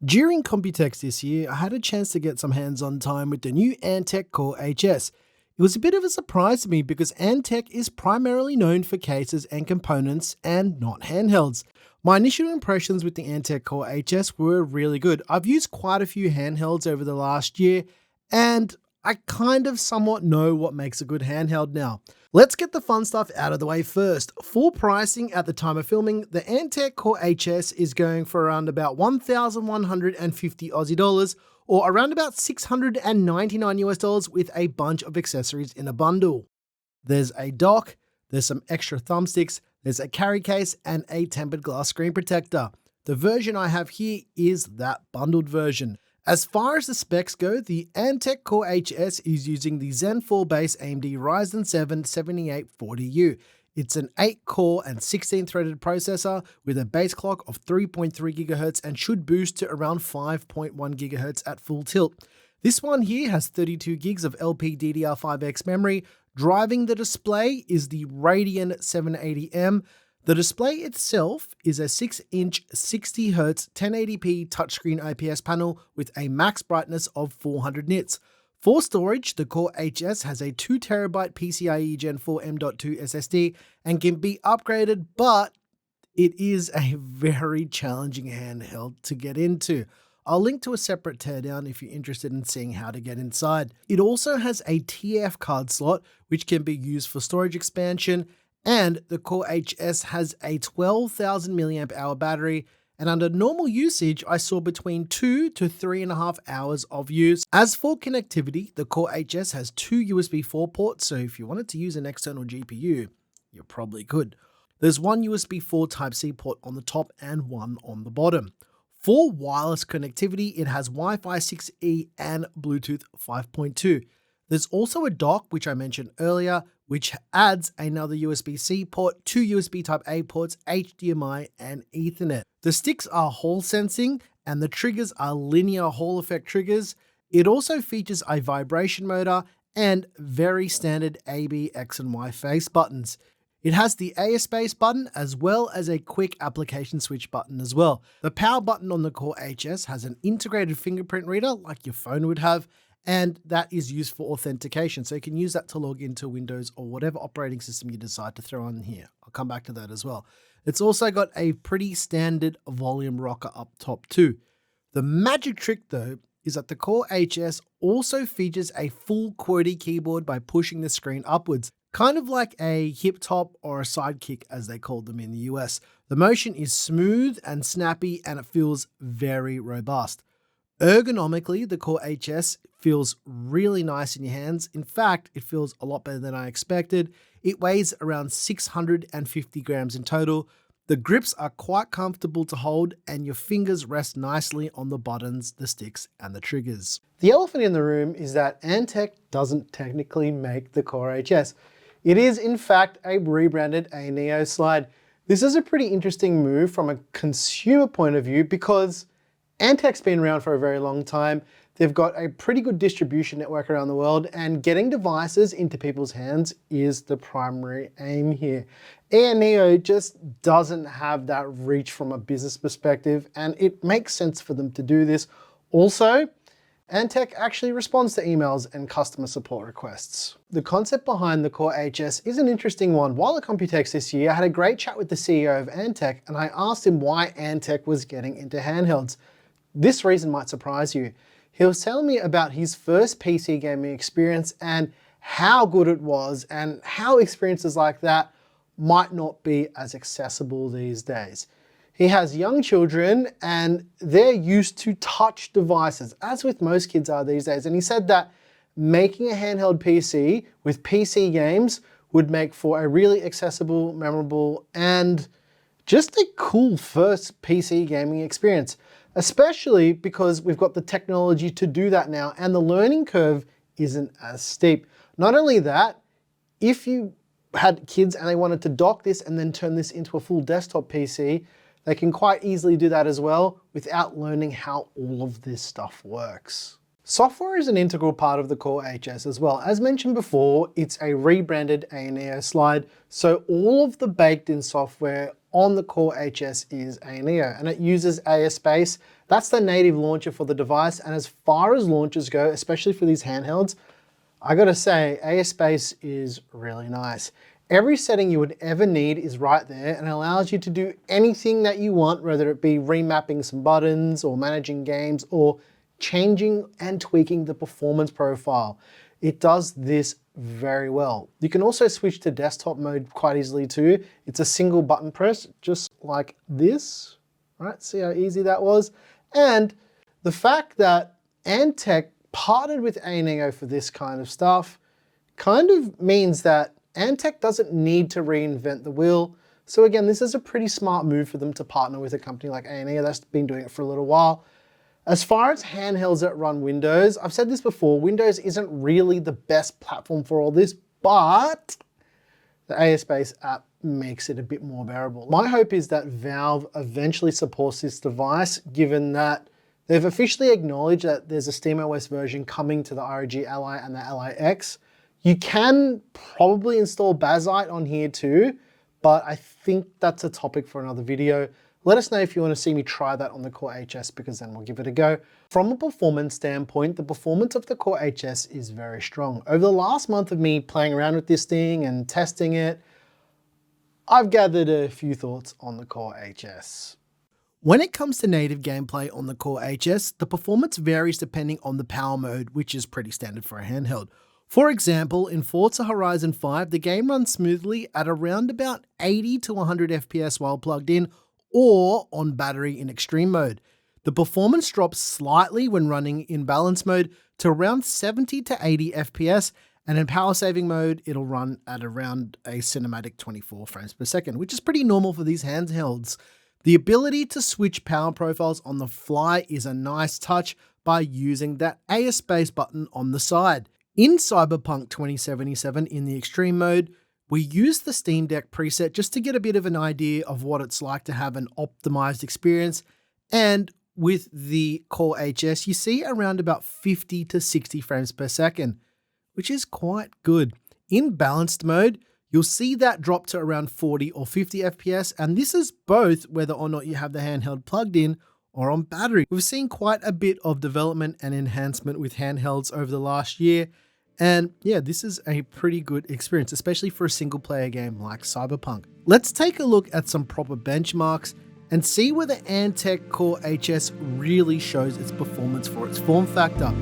During Computex this year, I had a chance to get some hands-on time with the new Antec Core HS. It was a bit of a surprise to me because Antec is primarily known for cases and components and not handhelds. My initial impressions with the Antec Core HS were really good. I've used quite a few handhelds over the last year, and I kind of somewhat know what makes a good handheld now. Let's get the fun stuff out of the way first. For pricing at the time of filming, the Antec Core HS is going for around about 1,150 Aussie dollars or around about 699 US dollars with a bunch of accessories in a bundle. There's a dock, there's some extra thumbsticks, there's a carry case and a tempered glass screen protector. The version I have here is that bundled version. As far as the specs go, the Antec Core HS is using the Zen 4 base AMD Ryzen 7 7840U. It's an 8-core and 16-threaded processor with a base clock of 3.3 GHz and should boost to around 5.1 GHz at full tilt. This one here has 32 gigs of LPDDR5X memory. Driving the display is the Radeon 780M. The display itself is a 6-inch 60Hz 1080p touchscreen IPS panel with a max brightness of 400 nits. For storage, the Core HS has a 2TB PCIe Gen 4 M.2 SSD and can be upgraded, but it is a very challenging handheld to get into. I'll link to a separate teardown if you're interested in seeing how to get inside. It also has a TF card slot, which can be used for storage expansion, and the Core HS has a 12,000 mAh battery, and under normal usage, I saw between 2 to 3.5 hours of use. As for connectivity, the Core HS has 2 USB 4 ports, so if you wanted to use an external GPU, you're probably good. There's one USB 4 Type-C port on the top and one on the bottom. For wireless connectivity, it has Wi-Fi 6E and Bluetooth 5.2. There's also a dock, which I mentioned earlier, which adds another USB-C port, 2 USB Type-A ports, HDMI, and Ethernet. The sticks are Hall sensing, and the triggers are linear Hall effect triggers. It also features a vibration motor and very standard A, B, X, and Y face buttons. It has the AS-space button as well as a quick application switch button as well. The power button on the Core HS has an integrated fingerprint reader like your phone would have, and that is used for authentication. So you can use that to log into Windows or whatever operating system you decide to throw on here. I'll come back to that as well. It's also got a pretty standard volume rocker up top too. The magic trick though is that the Core HS also features a full QWERTY keyboard by pushing the screen upwards, kind of like a hip top or a sidekick as they called them in the US. The motion is smooth and snappy and it feels very robust. Ergonomically, the Core HS feels really nice in your hands. In fact, it feels a lot better than I expected. It weighs around 650 grams in total. The grips are quite comfortable to hold and your fingers rest nicely on the buttons, the sticks, and the triggers. The elephant in the room is that Antec doesn't technically make the Core HS. It is in fact a rebranded A-Neo slide. This is a pretty interesting move from a consumer point of view because Antec's been around for a very long time. They've got a pretty good distribution network around the world, and getting devices into people's hands is the primary aim here. A-Neo just doesn't have that reach from a business perspective, and it makes sense for them to do this. Also, Antec actually responds to emails and customer support requests. The concept behind the Core HS is an interesting one. While at Computex this year, I had a great chat with the CEO of Antec, and I asked him why Antec was getting into handhelds. This reason might surprise you. He was telling me about his first PC gaming experience and how good it was and how experiences like that might not be as accessible these days. He has young children and they're used to touch devices, as with most kids are these days. And he said that making a handheld PC with PC games would make for a really accessible, memorable, and just a cool first PC gaming experience. Especially because we've got the technology to do that now and the learning curve isn't as steep. Not only that, if you had kids and they wanted to dock this and then turn this into a full desktop PC, they can quite easily do that as well without learning how all of this stuff works. Software is an integral part of the Core HS as well. As mentioned before, it's a rebranded A-Neo slide, so all of the baked-in software on the Core HS is ANEO, and it uses ASpace. That's the native launcher for the device, and as far as launchers go, especially for these handhelds, I gotta say, ASpace is really nice. Every setting you would ever need is right there and allows you to do anything that you want, whether it be remapping some buttons or managing games or changing and tweaking the performance profile. It does this very well. You can also switch to desktop mode quite easily too. It's a single button press, just like this, right? See how easy that was? And the fact that Antec partnered with ANEO for this kind of stuff kind of means that Antec doesn't need to reinvent the wheel. So again, this is a pretty smart move for them to partner with a company like ANEO that's been doing it for a little while. As far as handhelds that run Windows, I've said this before, Windows isn't really the best platform for all this, but the ASpace app makes it a bit more bearable. My hope is that Valve eventually supports this device, given that they've officially acknowledged that there's a SteamOS version coming to the ROG Ally and the Ally X. You can probably install Bazzite on here too, but I think that's a topic for another video. Let us know if you want to see me try that on the Core HS, because then we'll give it a go. From a performance standpoint, the performance of the Core HS is very strong. Over the last month of me playing around with this thing and testing it, I've gathered a few thoughts on the Core HS. When it comes to native gameplay on the Core HS, the performance varies depending on the power mode, which is pretty standard for a handheld. For example, in Forza Horizon 5, the game runs smoothly at around about 80 to 100 FPS while plugged in, or on battery in extreme mode. The performance drops slightly when running in balance mode to around 70 to 80 FPS, and in power saving mode, it'll run at around a cinematic 24 frames per second, which is pretty normal for these handhelds. The ability to switch power profiles on the fly is a nice touch by using that ASpace button on the side. In Cyberpunk 2077 in the extreme mode, we use the Steam Deck preset just to get a bit of an idea of what it's like to have an optimized experience. And with the Core HS, you see around about 50 to 60 frames per second, which is quite good. In balanced mode, you'll see that drop to around 40 or 50 FPS, and this is both whether or not you have the handheld plugged in or on battery. We've seen quite a bit of development and enhancement with handhelds over the last year, and yeah, this is a pretty good experience, especially for a single player game like Cyberpunk. Let's take a look at some proper benchmarks and see where the Antec Core HS really shows its performance for its form factor.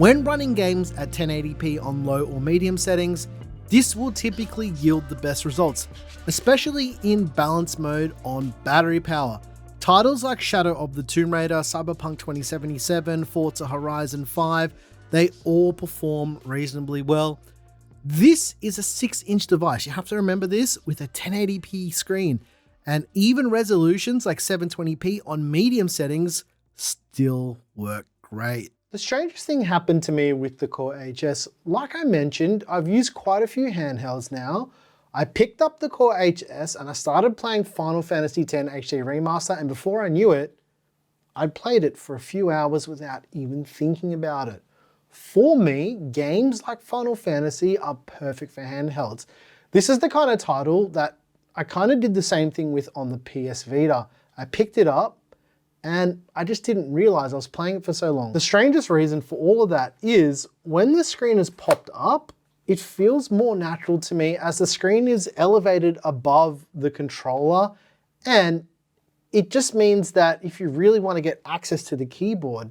When running games at 1080p on low or medium settings, this will typically yield the best results, especially in balance mode on battery power. Titles like Shadow of the Tomb Raider, Cyberpunk 2077, Forza Horizon 5, they all perform reasonably well. This is a 6-inch device, you have to remember this, with a 1080p screen, and even resolutions like 720p on medium settings still work great. The strangest thing happened to me with the Core HS. Like I mentioned, I've used quite a few handhelds now. I picked up the Core HS and I started playing Final Fantasy X HD Remaster, and before I knew it, I'd played it for a few hours without even thinking about it. For me, games like Final Fantasy are perfect for handhelds. This is the kind of title that I kind of did the same thing with on the PS Vita. I picked it up and I just didn't realize I was playing it for so long. The strangest reason for all of that is when the screen is popped up, it feels more natural to me as the screen is elevated above the controller And it just means that if you really want to get access to the keyboard,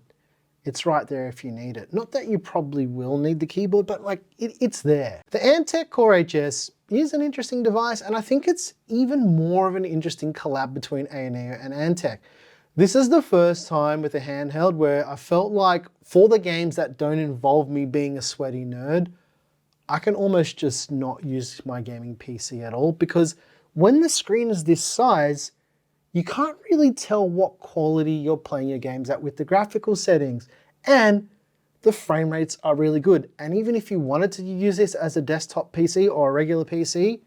it's right there if you need it. Not that you probably will need the keyboard, but like it's there. The Antec Core HS is an interesting device, and I think it's even more of an interesting collab between A&E and Antec. This is the first time with a handheld where I felt like for the games that don't involve me being a sweaty nerd, I can almost just not use my gaming PC at all, because when the screen is this size, you can't really tell what quality you're playing your games at with the graphical settings. And the frame rates are really good. And even if you wanted to use this as a desktop PC or a regular PC,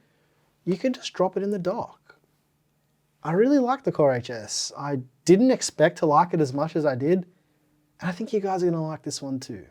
you can just drop it in the dock. I really like the Core HS. I didn't expect to like it as much as I did. And I think you guys are gonna like this one too.